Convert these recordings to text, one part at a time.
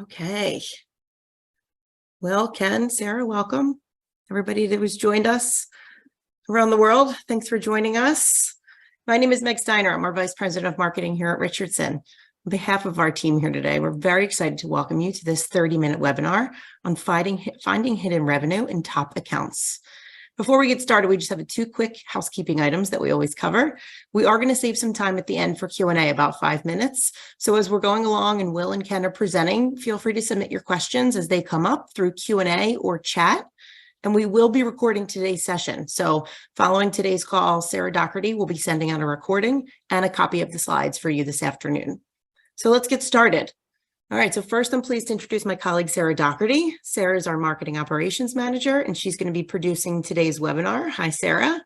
Okay. Well, Ken, Sarah, welcome. Everybody that was joined us around the world, thanks for joining us. My name is Meg Steiner. I'm our Vice President of Marketing here at Richardson. On behalf of our team here today, we're very excited to welcome you to this 30-minute webinar on finding hidden revenue in top accounts. Before we get started, we just have two quick housekeeping items that we always cover. We are going to save some time at the end for Q&A, about 5 minutes. So as we're going along and Will and Ken are presenting, feel free to submit your questions as they come up through Q&A or chat. And we will be recording today's session. So following today's call, Sarah Doherty will be sending out a recording and a copy of the slides for you this afternoon. So let's get started. All right, so first I'm pleased to introduce my colleague, Sarah Doherty. Sarah is our Marketing Operations Manager, and she's going to be producing today's webinar. Hi, Sarah.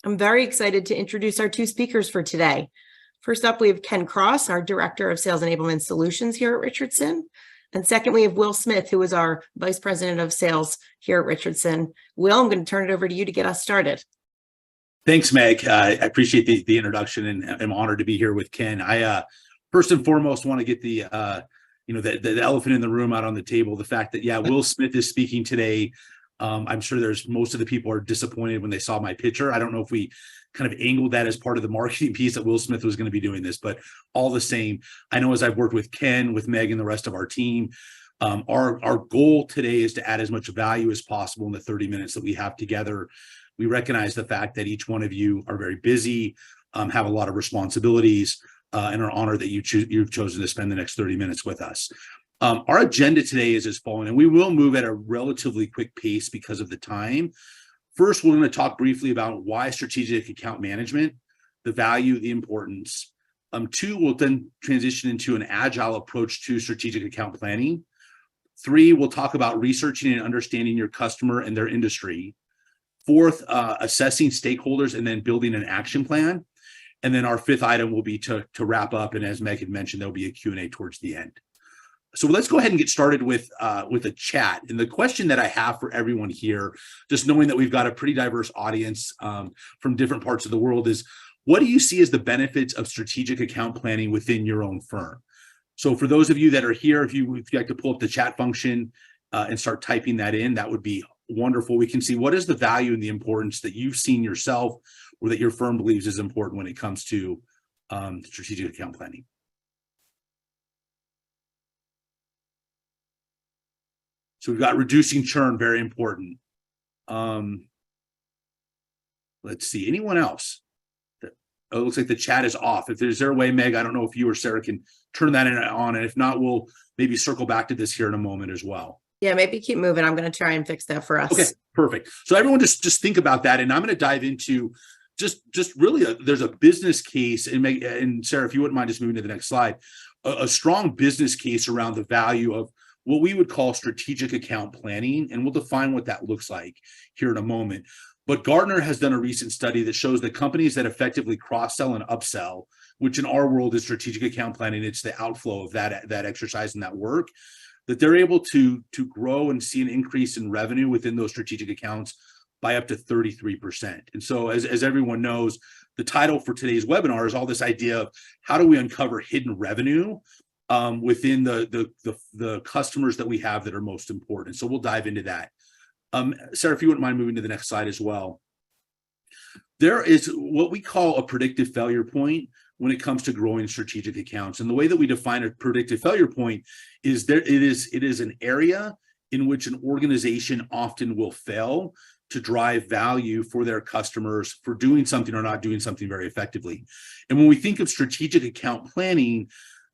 I'm very excited to introduce our two speakers for today. First up, we have Ken Cross, our Director of Sales Enablement Solutions here at Richardson. And second, we have Will Smith, who is our Vice President of Sales here at Richardson. Will, I'm going to turn it over to you to get us started. Thanks, Meg. I appreciate the introduction, and I'm honored to be here with Ken. I first and foremost want to get the elephant in the room out on the table. The fact that Will Smith is speaking today. I'm sure there's most of the people are disappointed when they saw my picture. I don't know if we kind of angled that as part of the marketing piece that Will Smith was going to be doing this, but all the same, I know as I've worked with Ken, with Meg, and the rest of our team, our goal today is to add as much value as possible in the 30 minutes that we have together. We recognize the fact that each one of you are very busy, have a lot of responsibilities, and are honored that you've chosen to spend the next 30 minutes with us. Our agenda today is as following, and we will move at a relatively quick pace because of the time. First, we're going to talk briefly about why strategic account management, the value, the importance. Two, we'll then transition into an agile approach to strategic account planning. Three, we'll talk about researching and understanding your customer and their industry. Fourth, assessing stakeholders and then building an action plan. And then our fifth item will be to wrap up. And as Meg had mentioned, there'll be a Q&A towards the end. So let's go ahead and get started with a chat. And the question that I have for everyone here, just knowing that we've got a pretty diverse audience from different parts of the world, is what do you see as the benefits of strategic account planning within your own firm? So for those of you that are here, if you'd like to pull up the chat function and start typing that in, that would be wonderful. We can see what is the value and the importance that you've seen yourself or that your firm believes is important when it comes to strategic account planning. So we've got reducing churn, very important. Let's see, anyone else? Oh, it looks like the chat is off. If there's a way, Meg, I don't know if you or Sarah can turn that on, and if not, we'll maybe circle back to this here in a moment as well. Yeah, maybe keep moving. I'm going to try and fix that for us. Okay, perfect. So everyone just think about that, and I'm going to dive into just really there's a business case, and Sarah, if you wouldn't mind just moving to the next slide, a strong business case around the value of what we would call strategic account planning, and we'll define what that looks like here in a moment. But Gartner has done a recent study that shows that companies that effectively cross-sell and upsell, which in our world is strategic account planning, it's the outflow of that exercise and that work, that they're able to grow and see an increase in revenue within those strategic accounts by up to 33%. And so as everyone knows, the title for today's webinar is all this idea of how do we uncover hidden revenue within the customers that we have that are most important. So we'll dive into that. Sarah, if you wouldn't mind moving to the next slide as well. There is what we call a predictive failure point when it comes to growing strategic accounts. And the way that we define a predictive failure point is it is an area in which an organization often will fail to drive value for their customers for doing something or not doing something very effectively. And when we think of strategic account planning,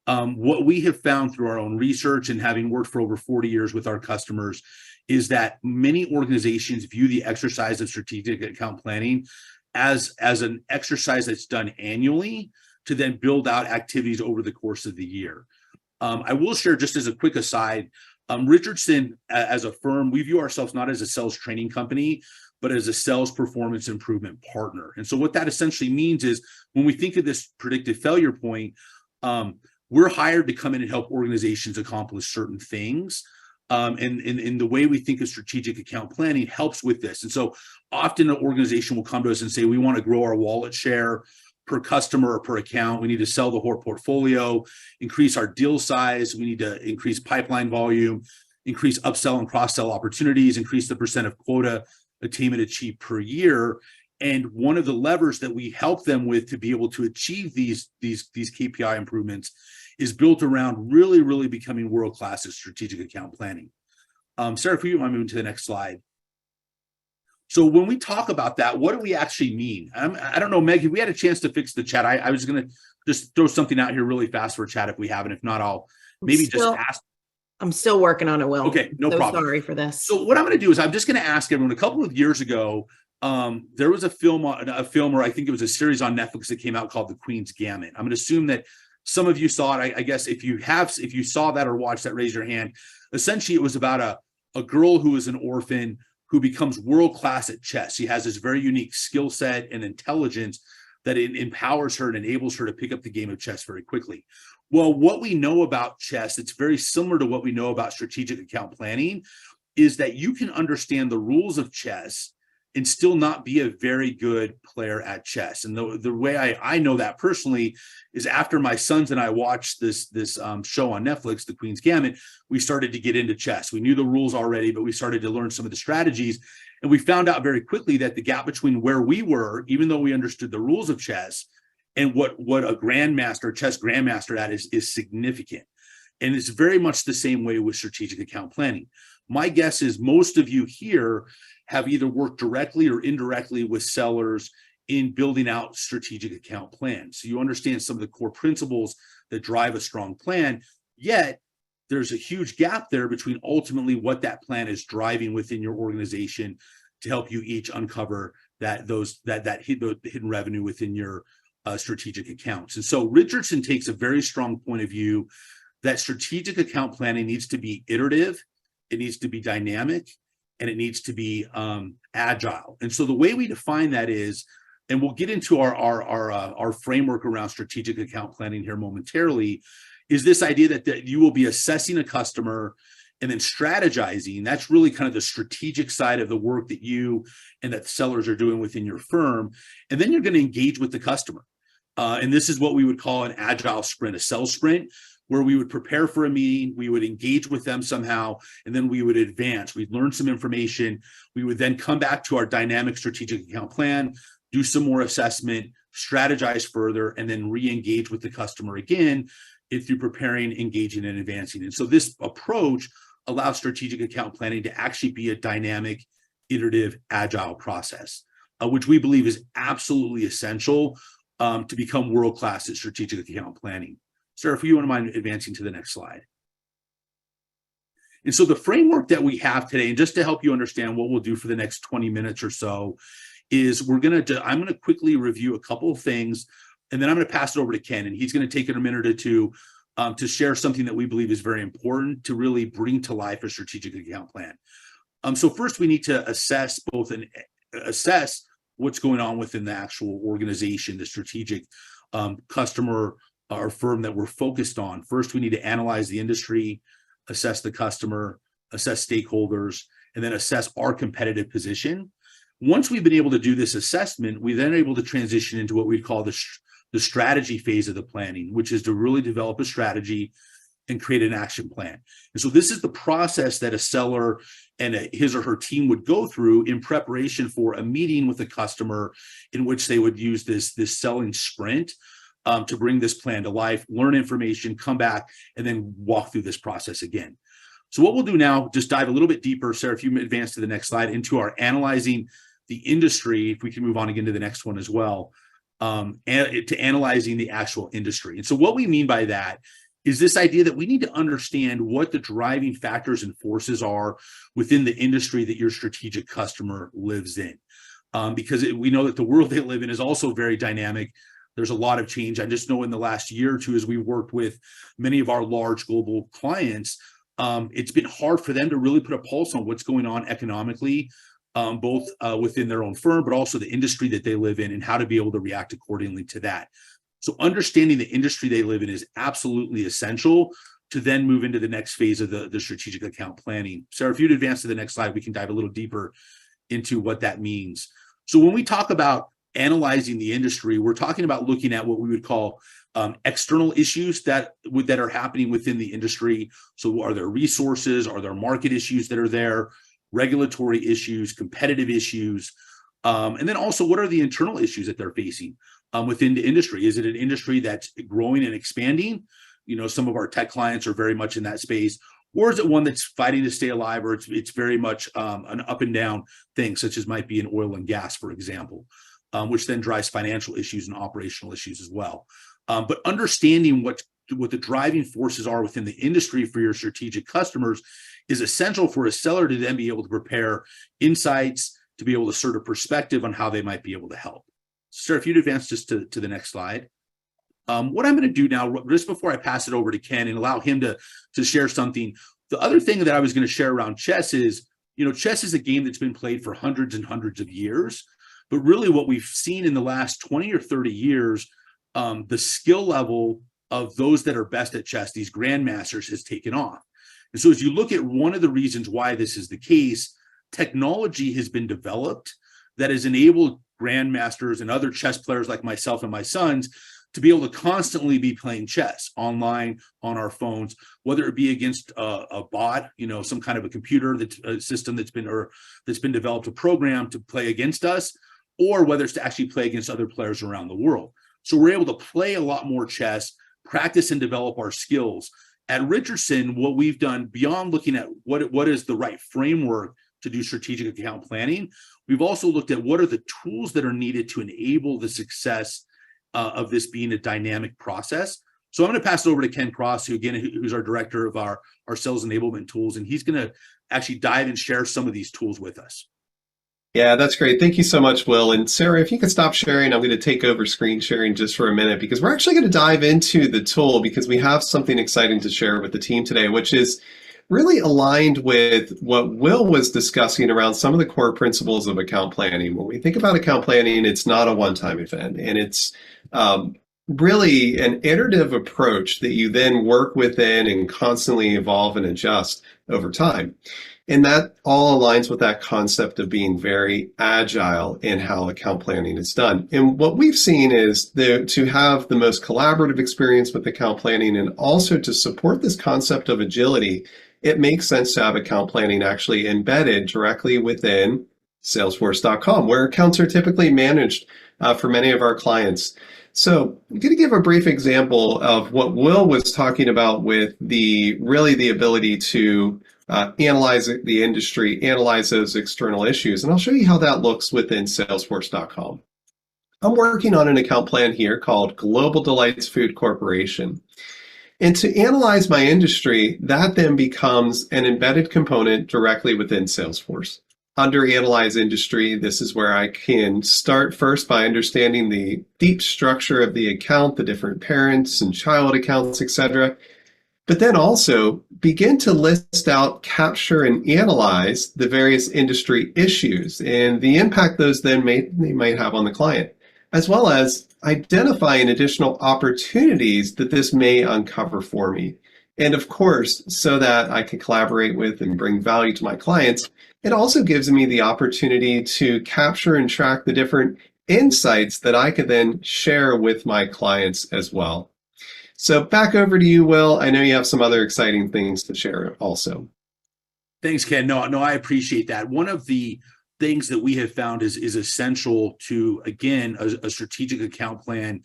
what we have found through our own research and having worked for over 40 years with our customers is that many organizations view the exercise of strategic account planning as an exercise that's done annually to then build out activities over the course of the year. I will share, just as a quick aside, Richardson as a firm, we view ourselves not as a sales training company, but as a sales performance improvement partner. And so what that essentially means is when we think of this predictive failure point, we're hired to come in and help organizations accomplish certain things. And the way we think of strategic account planning helps with this. And so often an organization will come to us and say, we want to grow our wallet share. per customer or per account. We need to sell the whole portfolio, increase our deal size. We need to increase pipeline volume, increase upsell and cross-sell opportunities, increase the percent of quota attainment achieved per year. And one of the levers that we help them with to be able to achieve these KPI improvements is built around really becoming world-class at strategic account planning. Sarah, if you want to move to the next slide. So when we talk about that, what do we actually mean? I don't know, Meg, we had a chance to fix the chat. I was going to just throw something out here really fast for chat if we haven't. If not, I'll maybe just ask. I'm still working on it, Will. Okay, no problem. Sorry for this. So what I'm going to do is I'm just going to ask everyone. A couple of years ago, there was a film, or I think it was a series on Netflix that came out called The Queen's Gambit. I'm going to assume that some of you saw it. I guess if you saw that or watched that, raise your hand. Essentially, it was about a girl who is an orphan who becomes world-class at chess. She has this very unique skill set and intelligence that it empowers her and enables her to pick up the game of chess very quickly. Well, what we know about chess, it's very similar to what we know about strategic account planning, is that you can understand the rules of chess and still not be a very good player at chess. And the way I know that personally is after my sons and I watched this show on Netflix, The Queen's Gambit, we started to get into chess. We knew the rules already, but we started to learn some of the strategies. And we found out very quickly that the gap between where we were, even though we understood the rules of chess, and what a grandmaster, chess grandmaster at is significant. And it's very much the same way with strategic account planning. My guess is most of you here have either worked directly or indirectly with sellers in building out strategic account plans. So you understand some of the core principles that drive a strong plan, yet there's a huge gap there between ultimately what that plan is driving within your organization to help you each uncover that hidden revenue within your strategic accounts. And so Richardson takes a very strong point of view that strategic account planning needs to be iterative, it needs to be dynamic, and it needs to be agile. And so the way we define that is, and we'll get into our framework around strategic account planning here momentarily, is this idea that you will be assessing a customer and then strategizing. That's really kind of the strategic side of the work that you and that sellers are doing within your firm. And then you're going to engage with the customer. And this is what we would call an agile sprint, a sales sprint, where we would prepare for a meeting, we would engage with them somehow, and then we would advance. We'd learn some information. We would then come back to our dynamic strategic account plan, do some more assessment, strategize further, and then re-engage with the customer again through preparing, engaging, and advancing. And so this approach allows strategic account planning to actually be a dynamic, iterative, agile process, which we believe is absolutely essential to become world-class at strategic account planning. Sarah, if you wouldn't mind advancing to the next slide. And so the framework that we have today, and just to help you understand what we'll do for the next 20 minutes or so, is I'm going to quickly review a couple of things, and then I'm going to pass it over to Ken, and he's going to take it a minute or two to share something that we believe is very important to really bring to life a strategic account plan. So first, we need to assess what's going on within the actual organization, the strategic customer or firm that we're focused on. First, we need to analyze the industry, assess the customer, assess stakeholders, and then assess our competitive position. Once we've been able to do this assessment, we then are able to transition into what we'd call the strategy phase of the planning, which is to really develop a strategy and create an action plan. And so this is the process that a seller and his or her team would go through in preparation for a meeting with a customer in which they would use this selling sprint to bring this plan to life, learn information, come back, and then walk through this process again. So what we'll do now, just dive a little bit deeper, Sarah, if you advance to the next slide, into our analyzing the industry, if we can move on again to the next one as well, and to analyzing the actual industry. And so what we mean by that is this idea that we need to understand what the driving factors and forces are within the industry that your strategic customer lives in. Because we know that the world they live in is also very dynamic. There's a lot of change. I just know in the last year or two, as we worked with many of our large global clients, it's been hard for them to really put a pulse on what's going on economically, both within their own firm, but also the industry that they live in and how to be able to react accordingly to that. So understanding the industry they live in is absolutely essential to then move into the next phase of the strategic account planning. Sarah, if you'd advance to the next slide, we can dive a little deeper into what that means. So when we talk about analyzing the industry, we're talking about looking at what we would call external issues that are happening within the industry. So are there resources? Are there market issues that are there? Regulatory issues, competitive issues, and then also what are the internal issues that they're facing within the industry? Is it an industry that's growing and expanding? Some of our tech clients are very much in that space. Or is it one that's fighting to stay alive, or it's very much an up and down thing, such as might be in oil and gas, for example, which then drives financial issues and operational issues as well. But understanding what the driving forces are within the industry for your strategic customers is essential for a seller to then be able to prepare insights, to be able to assert a perspective on how they might be able to help. Sir, if you'd advance just to the next slide. What I'm going to do now, just before I pass it over to Ken and allow him to share something, the other thing that I was going to share around chess is, chess is a game that's been played for hundreds and hundreds of years. But really what we've seen in the last 20 or 30 years, the skill level of those that are best at chess, these grandmasters, has taken off. And so as you look at one of the reasons why this is the case, technology has been developed that has enabled grandmasters and other chess players like myself and my sons to be able to constantly be playing chess online, on our phones, whether it be against a bot, some kind of a computer that's a system that's been developed, a program to play against us, or whether it's to actually play against other players around the world. So we're able to play a lot more chess, practice and develop our skills. At Richardson, what we've done beyond looking at what is the right framework to do strategic account planning, we've also looked at what are the tools that are needed to enable the success of this being a dynamic process. So I'm going to pass it over to Ken Cross, who's our director of our sales enablement tools, and he's going to actually dive and share some of these tools with us. Yeah, that's great. Thank you so much, Will. And Sarah, if you could stop sharing, I'm going to take over screen sharing just for a minute, because we're actually going to dive into the tool, because we have something exciting to share with the team today, which is really aligned with what Will was discussing around some of the core principles of account planning. When we think about account planning, it's not a one-time event, and it's really an iterative approach that you then work within and constantly evolve and adjust over time. And that all aligns with that concept of being very agile in how account planning is done. And what we've seen is to have the most collaborative experience with account planning, and also to support this concept of agility, it makes sense to have account planning actually embedded directly within Salesforce.com, where accounts are typically managed for many of our clients. So I'm going to give a brief example of what Will was talking about with the ability to analyze the industry, analyze those external issues. And I'll show you how that looks within Salesforce.com. I'm working on an account plan here called Global Delights Food Corporation. And to analyze my industry, that then becomes an embedded component directly within Salesforce. Under Analyze Industry, this is where I can start first by understanding the deep structure of the account, the different parents and child accounts, etc. But then also begin to list out, capture, and analyze the various industry issues and the impact those then they might have on the client, as well as identifying additional opportunities that this may uncover for me. And of course, so that I can collaborate with and bring value to my clients, it also gives me the opportunity to capture and track the different insights that I could then share with my clients as well. So back over to you, Will. I know you have some other exciting things to share also. Thanks, Ken. No, I appreciate that. One of the things that we have found is essential to, again, a strategic account plan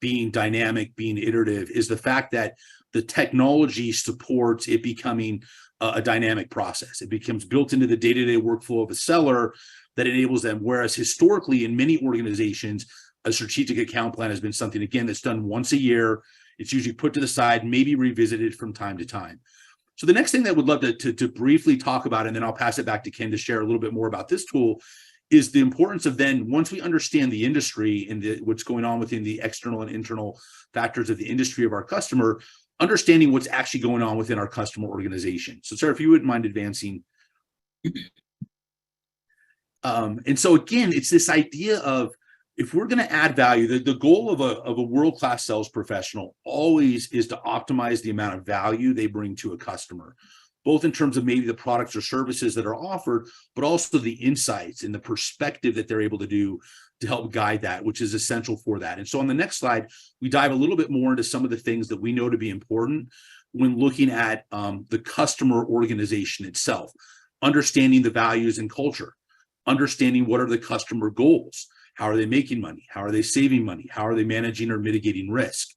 being dynamic, being iterative, is the fact that the technology supports it becoming a dynamic process. It becomes built into the day-to-day workflow of a seller that enables them. Whereas historically, in many organizations, a strategic account plan has been something, again, that's done once a year. It's usually put to the side, maybe revisited from time to time. So the next thing that I would love to briefly talk about, and then I'll pass it back to Ken to share a little bit more about this tool, is the importance of then, once we understand the industry and what's going on within the external and internal factors of the industry of our customer, understanding what's actually going on within our customer organization. So, Sarah, if you wouldn't mind advancing. And so, again, it's this idea of, if we're going to add value, the goal of a world-class sales professional always is to optimize the amount of value they bring to a customer, both in terms of maybe the products or services that are offered, but also the insights and the perspective that they're able to do to help guide that, which is essential for that. And so on the next slide, we dive a little bit more into some of the things that we know to be important when looking at the customer organization itself, understanding the values and culture, understanding what are the customer goals, how are they making money, how are they saving money, how are they managing or mitigating risk,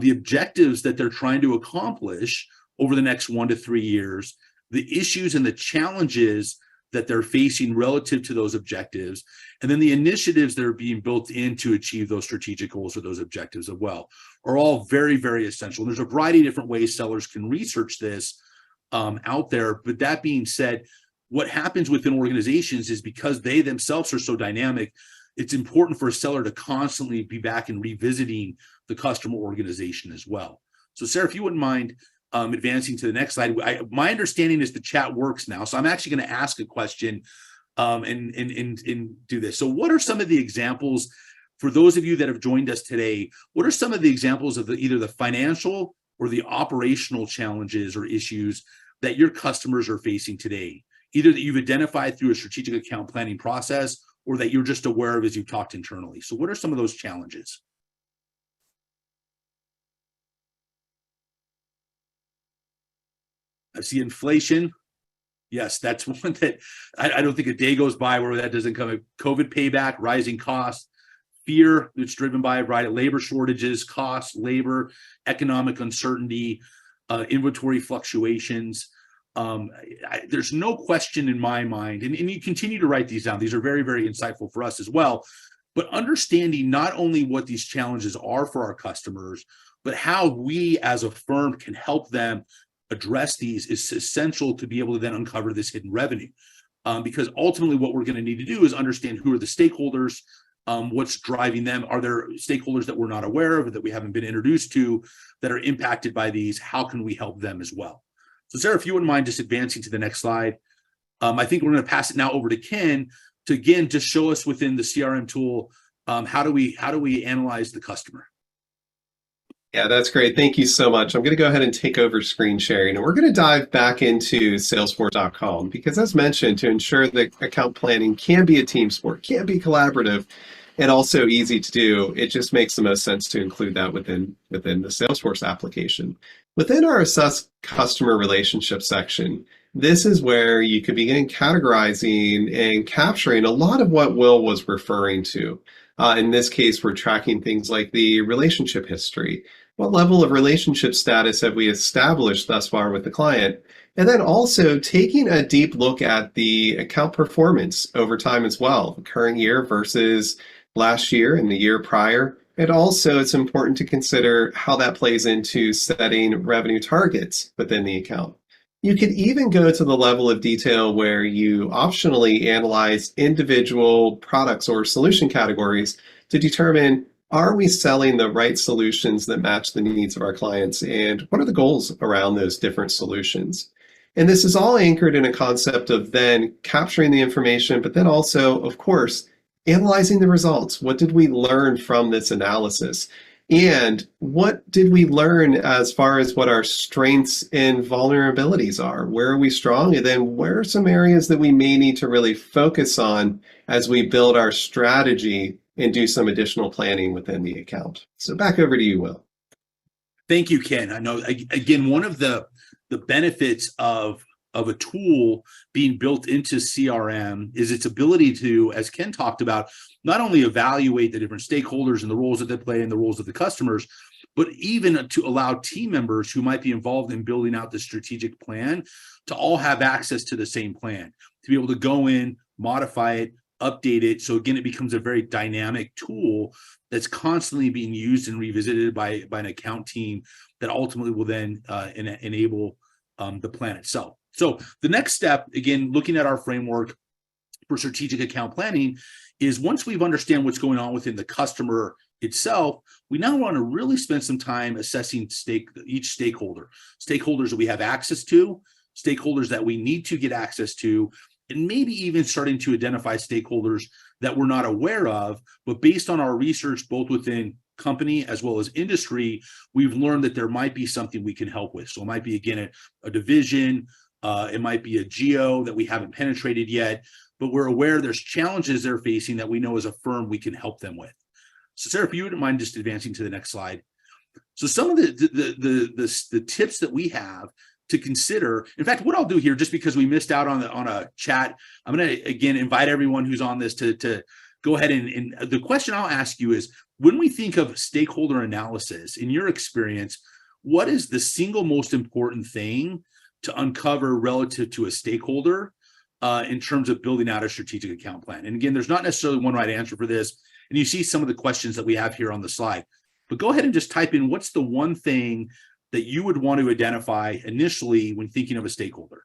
the objectives that they're trying to accomplish over the next 1 to 3 years, the issues and the challenges that they're facing relative to those objectives, and then the initiatives that are being built in to achieve those strategic goals or those objectives as well, are all very, very essential. And there's a variety of different ways sellers can research this out there. But that being said, what happens within organizations is because they themselves are so dynamic, it's important for a seller to constantly be back and revisiting the customer organization as well. So Sarah, if you wouldn't mind advancing to the next slide. My understanding is the chat works now. So I'm actually going to ask a question and do this. So what are some of the examples, for those of you that have joined us today, what are some of the examples of either the financial or the operational challenges or issues that your customers are facing today, either that you've identified through a strategic account planning process or that you're just aware of as you've talked internally? So what are some of those challenges? I see inflation. Yes, that's one that I don't think a day goes by where that doesn't come. COVID payback, rising costs, fear that's driven by labor shortages, costs, labor, economic uncertainty, inventory fluctuations. There's no question in my mind, and you continue to write these down. These are very, very insightful for us as well. But understanding not only what these challenges are for our customers, but how we as a firm can help them address these is essential to be able to then uncover this hidden revenue. Because ultimately what we're going to need to do is understand who are the stakeholders, what's driving them. Are there stakeholders that we're not aware of, that we haven't been introduced to, that are impacted by these? How can we help them as well? So Sarah, if you wouldn't mind just advancing to the next slide. I think we're going to pass it now over to Ken to again just show us within the CRM tool, how do we analyze the customer? Yeah, that's great. Thank you so much. I'm going to go ahead and take over screen sharing, and we're going to dive back into Salesforce.com because, as mentioned, to ensure that account planning can be a team sport, can be collaborative, and also easy to do, it just makes the most sense to include that within the Salesforce application. Within our Assess Customer Relationship section, this is where you could begin categorizing and capturing a lot of what Will was referring to. In this case, we're tracking things like the relationship history. What level of relationship status have we established thus far with the client? And then also taking a deep look at the account performance over time as well, the current year versus last year and the year prior. And also it's important to consider how that plays into setting revenue targets within the account. You could even go to the level of detail where you optionally analyze individual products or solution categories to determine, are we selling the right solutions that match the needs of our clients, and what are the goals around those different solutions? And this is all anchored in a concept of then capturing the information, but then also, of course, analyzing the results. What did we learn from this analysis? And what did we learn as far as what our strengths and vulnerabilities are? Where are we strong? And then where are some areas that we may need to really focus on as we build our strategy and do some additional planning within the account? So back over to you, Will. Thank you, Ken. I know, again, one of the benefits of a tool being built into CRM is its ability to, as Ken talked about, not only evaluate the different stakeholders and the roles that they play and the roles of the customers, but even to allow team members who might be involved in building out the strategic plan to all have access to the same plan, to be able to go in, modify it, update it. So again, it becomes a very dynamic tool that's constantly being used and revisited by an account team that ultimately will then enable the plan itself. So the next step, again, looking at our framework for strategic account planning, is once we've understand what's going on within the customer itself, we now want to really spend some time assessing each stakeholder, stakeholders that we have access to, stakeholders that we need to get access to, and maybe even starting to identify stakeholders that we're not aware of, but based on our research, both within company as well as industry, we've learned that there might be something we can help with. So it might be, again, a division, it might be a geo that we haven't penetrated yet, but we're aware there's challenges they're facing that we know as a firm we can help them with. So Sarah, if you wouldn't mind just advancing to the next slide. So some of the tips that we have to consider, in fact, what I'll do here, just because we missed out on a chat, I'm going to again invite everyone who's on this to go ahead and the question I'll ask you is, when we think of stakeholder analysis, in your experience, what is the single most important thing to uncover relative to a stakeholder in terms of building out a strategic account plan? And again, there's not necessarily one right answer for this. And you see some of the questions that we have here on the slide. But go ahead and just type in, what's the one thing that you would want to identify initially when thinking of a stakeholder?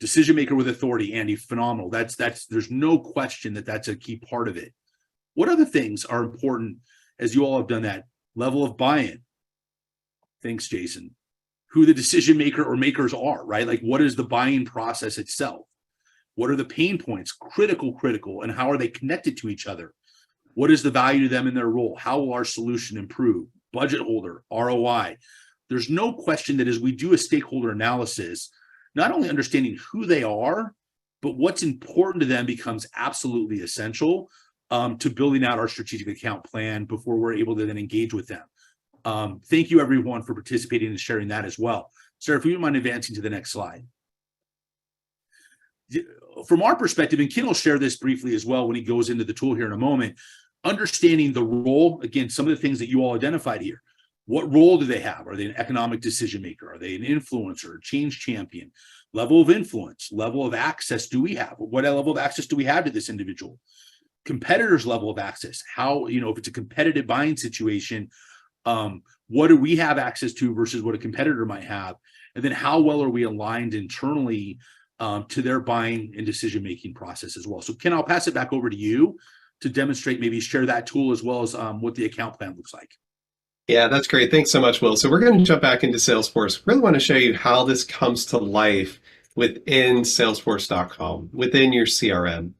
Decision maker with authority, Andy, phenomenal. There's no question that that's a key part of it. What other things are important as you all have done that? Level of buy-in. Thanks, Jason. Who the decision maker or makers are, right? Like, what is the buying process itself? What are the pain points? Critical, and how are they connected to each other? What is the value to them in their role? How will our solution improve? Budget holder, ROI. There's no question that as we do a stakeholder analysis, not only understanding who they are, but what's important to them becomes absolutely essential to building out our strategic account plan before we're able to then engage with them. Thank you, everyone, for participating and sharing that as well. Sarah, if you don't mind advancing to the next slide. From our perspective, and Ken will share this briefly as well when he goes into the tool here in a moment, understanding the role, again, some of the things that you all identified here. What role do they have? Are they an economic decision maker? Are they an influencer, change champion? Level of influence, level of access do we have? What level of access do we have to this individual? Competitors' level of access. How, if it's a competitive buying situation, what do we have access to versus what a competitor might have? And then how well are we aligned internally to their buying and decision-making process as well? So Ken, I'll pass it back over to you to demonstrate, maybe share that tool as well as what the account plan looks like. Yeah, that's great. Thanks so much, Will. So we're going to jump back into Salesforce. Really want to show you how this comes to life within Salesforce.com, within your CRM.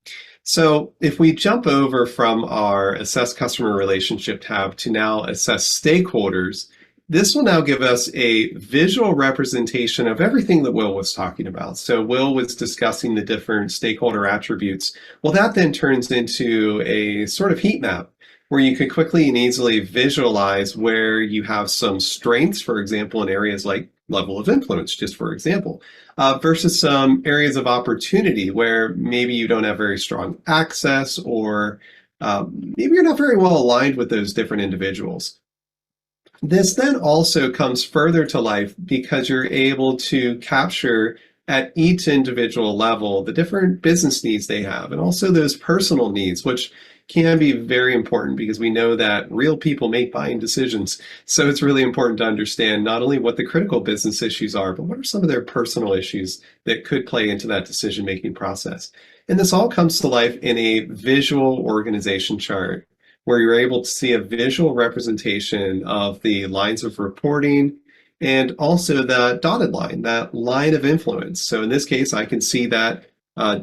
So if we jump over from our Assess Customer Relationship tab to now Assess Stakeholders, this will now give us a visual representation of everything that Will was talking about. So Will was discussing the different stakeholder attributes. Well, that then turns into a sort of heat map where you could quickly and easily visualize where you have some strengths, for example, in areas like level of influence, just for example, versus some areas of opportunity where maybe you don't have very strong access, or maybe you're not very well aligned with those different individuals. This then also comes further to life because you're able to capture at each individual level the different business needs they have, and also those personal needs, which can be very important because we know that real people make buying decisions. So it's really important to understand not only what the critical business issues are, but what are some of their personal issues that could play into that decision-making process. And this all comes to life in a visual organization chart where you're able to see a visual representation of the lines of reporting and also the dotted line, that line of influence. So in this case, I can see that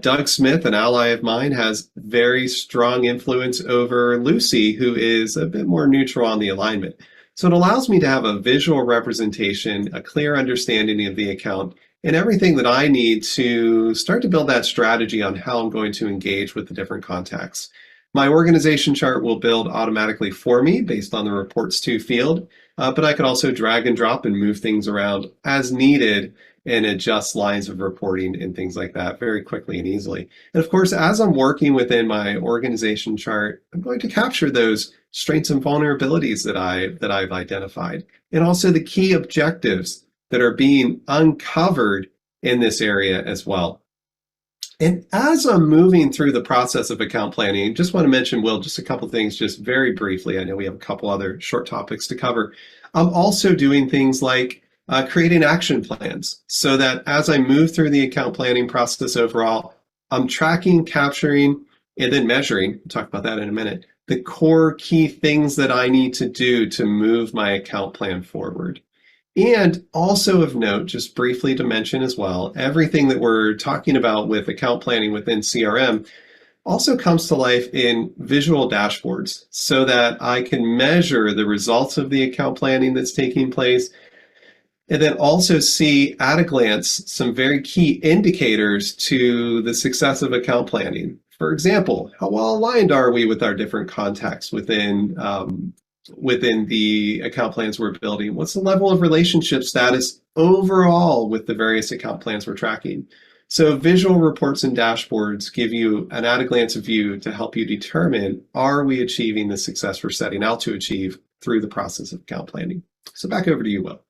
Doug Smith, an ally of mine, has very strong influence over Lucy, who is a bit more neutral on the alignment. So it allows me to have a visual representation, a clear understanding of the account, and everything that I need to start to build that strategy on how I'm going to engage with the different contacts. My organization chart will build automatically for me based on the reports to field, but I could also drag and drop and move things around as needed and adjust lines of reporting and things like that very quickly and easily. And of course, as I'm working within my organization chart, I'm going to capture those strengths and vulnerabilities that I've identified, and also the key objectives that are being uncovered in this area as well. And as I'm moving through the process of account planning, just want to mention, Will, just a couple things just very briefly. I know we have a couple other short topics to cover. I'm also doing things like creating action plans so that as I move through the account planning process overall, I'm tracking, capturing, and then measuring, we'll talk about that in a minute, the core key things that I need to do to move my account plan forward. And also of note, just briefly to mention as well, everything that we're talking about with account planning within CRM also comes to life in visual dashboards so that I can measure the results of the account planning that's taking place, And then also see at a glance some very key indicators to the success of account planning. For example, how well aligned are we with our different contacts within the account plans we're building? What's the level of relationship status overall with the various account plans we're tracking? So visual reports and dashboards give you an at-a-glance view to help you determine, are we achieving the success we're setting out to achieve through the process of account planning? So back over to you, Will.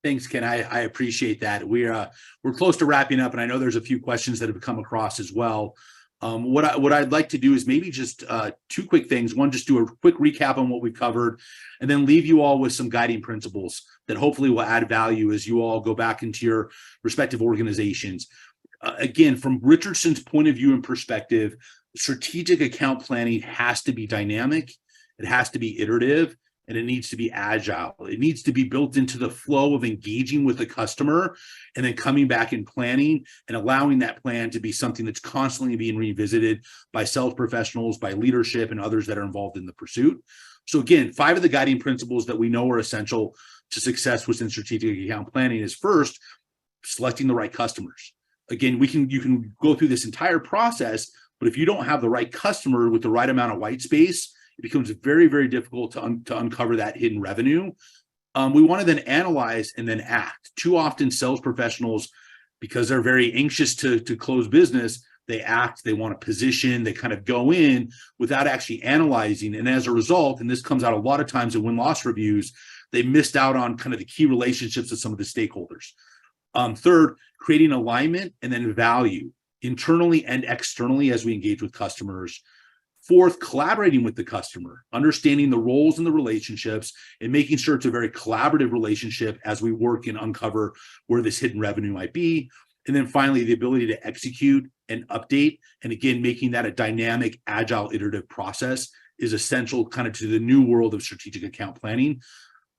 Thanks, Ken. I appreciate that. We're close to wrapping up, and I know there's a few questions that have come across as well. What I'd like to do is maybe just two quick things. One, just do a quick recap on what we've covered, and then leave you all with some guiding principles that hopefully will add value as you all go back into your respective organizations. Again, from Richardson's point of view and perspective, strategic account planning has to be dynamic, it has to be iterative, and it needs to be agile. It needs to be built into the flow of engaging with the customer and then coming back and planning and allowing that plan to be something that's constantly being revisited by sales professionals, by leadership, and others that are involved in the pursuit. So again, 5 of the guiding principles that we know are essential to success within strategic account planning is first, selecting the right customers. Again, you can go through this entire process, but if you don't have the right customer with the right amount of white space, it becomes very, very difficult to uncover that hidden revenue. We want to then analyze and then act. Too often sales professionals, because they're very anxious to close business, they act, they want to position, they kind of go in without actually analyzing. And as a result, and this comes out a lot of times in win-loss reviews, they missed out on kind of the key relationships with some of the stakeholders. Third, creating alignment and then value internally and externally as we engage with customers. Fourth, collaborating with the customer, understanding the roles and the relationships and making sure it's a very collaborative relationship as we work and uncover where this hidden revenue might be. And then finally, the ability to execute and update. And again, making that a dynamic, agile, iterative process is essential kind of to the new world of strategic account planning.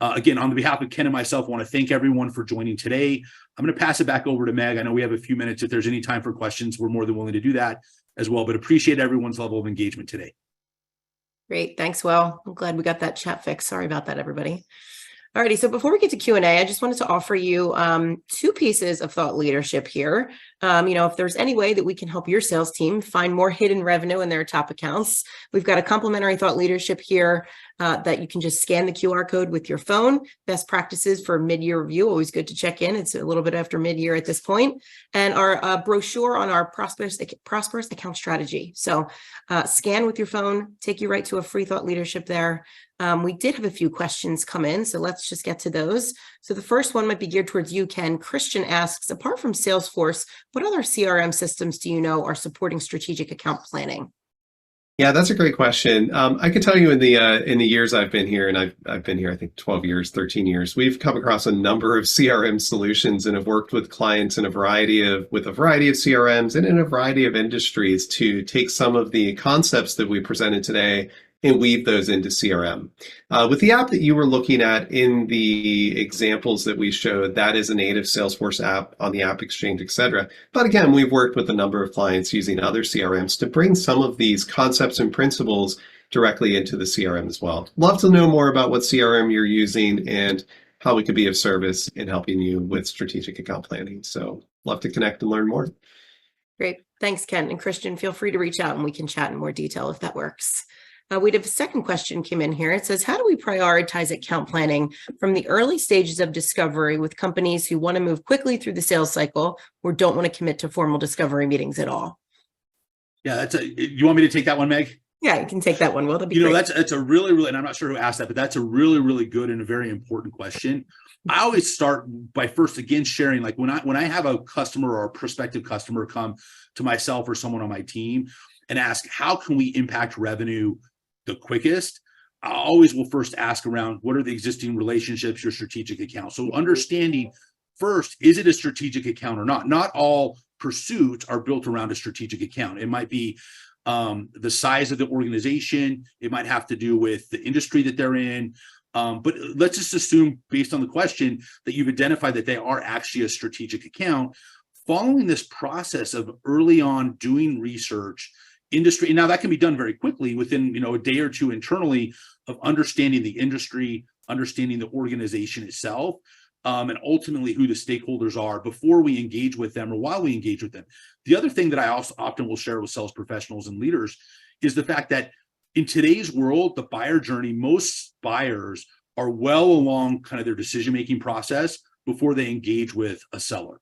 Again, on behalf of Ken and myself, I want to thank everyone for joining today. I'm going to pass it back over to Meg. I know we have a few minutes. If there's any time for questions, we're more than willing to do that as well, but appreciate everyone's level of engagement today. Great. Thanks, Will. I'm glad we got that chat fixed. Sorry about that, everybody. Alrighty, so before we get to Q&A, I just wanted to offer you 2 pieces of thought leadership here. If there's any way that we can help your sales team find more hidden revenue in their top accounts, we've got a complimentary thought leadership here that you can just scan the QR code with your phone. Best practices for mid-year review, always good to check in. It's a little bit after mid-year at this point. And our brochure on our Prosperous Account Strategy. So scan with your phone, take you right to a free thought leadership there. We did have a few questions come in, so let's just get to those. So the first one might be geared towards you, Ken. Christian asks, apart from Salesforce, what other CRM systems do you know are supporting strategic account planning? Yeah, that's a great question. I could tell you in the years I've been here, and I've been here, I think 12 years, 13 years, we've come across a number of CRM solutions and have worked with clients in a variety of CRMs and in a variety of industries to take some of the concepts that we presented today and weave those into CRM. With the app that you were looking at in the examples that we showed, that is a native Salesforce app on the App Exchange, etc. But again, we've worked with a number of clients using other CRMs to bring some of these concepts and principles directly into the CRM as well. Love to know more about what CRM you're using and how we could be of service in helping you with strategic account planning. So love to connect and learn more. Great. Thanks, Ken. And Christian, feel free to reach out and we can chat in more detail if that works. We'd have a second question came in here. It says, how do we prioritize account planning from the early stages of discovery with companies who want to move quickly through the sales cycle or don't want to commit to formal discovery meetings at all? Yeah, you want me to take that one, Meg? Yeah, you can take that one. Well, that'd be great. That's a really, and I'm not sure who asked that, but that's a really, really good and a very important question. I always start by first, again, sharing, like when I have a customer or a prospective customer come to myself or someone on my team and ask, how can we impact revenue the quickest? I always will first ask around, what are the existing relationships, your strategic account? So understanding first, is it a strategic account or not? Not all pursuits are built around a strategic account. It might be the size of the organization. It might have to do with the industry that they're in. But let's just assume, based on the question, that you've identified that they are actually a strategic account. Following this process of early on doing research, industry, and now that can be done very quickly within a day or two internally of understanding the industry, understanding the organization itself. and ultimately who the stakeholders are before we engage with them or while we engage with them. The other thing that I also often will share with sales professionals and leaders is the fact that in today's world, the buyer journey, most buyers are well along kind of their decision-making process before they engage with a seller.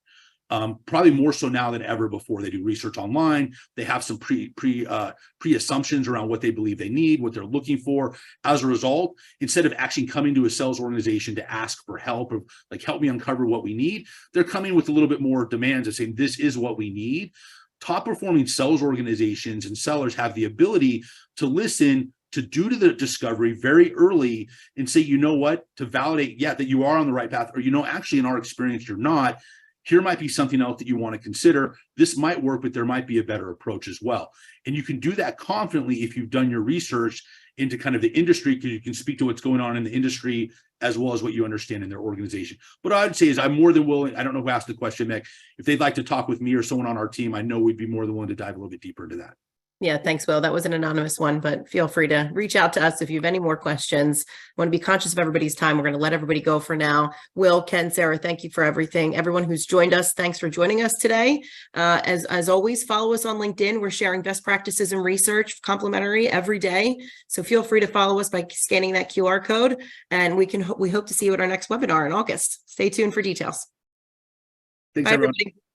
Probably more so now than ever before. They do research online. They have some pre-assumptions around what they believe they need, what they're looking for. As a result, instead of actually coming to a sales organization to ask for help or like, help me uncover what we need, they're coming with a little bit more demands and saying, this is what we need. Top performing sales organizations and sellers have the ability to listen, to do to the discovery very early and say, you know what, to validate, yeah, that you are on the right path, or, you know, actually in our experience, you're not. Here might be something else that you want to consider. This might work, but there might be a better approach as well. And you can do that confidently if you've done your research into kind of the industry, because you can speak to what's going on in the industry as well as what you understand in their organization. What I'd say is I'm more than willing, I don't know who asked the question, Meg, if they'd like to talk with me or someone on our team, I know we'd be more than willing to dive a little bit deeper into that. Yeah, thanks, Will. That was an anonymous one, but feel free to reach out to us if you have any more questions. I want to be conscious of everybody's time. We're going to let everybody go for now. Will, Ken, Sarah, thank you for everything. Everyone who's joined us, thanks for joining us today. As always, follow us on LinkedIn. We're sharing best practices and research complimentary every day. So feel free to follow us by scanning that QR code. And we hope to see you at our next webinar in August. Stay tuned for details. Thanks, Bye, everyone. everybody.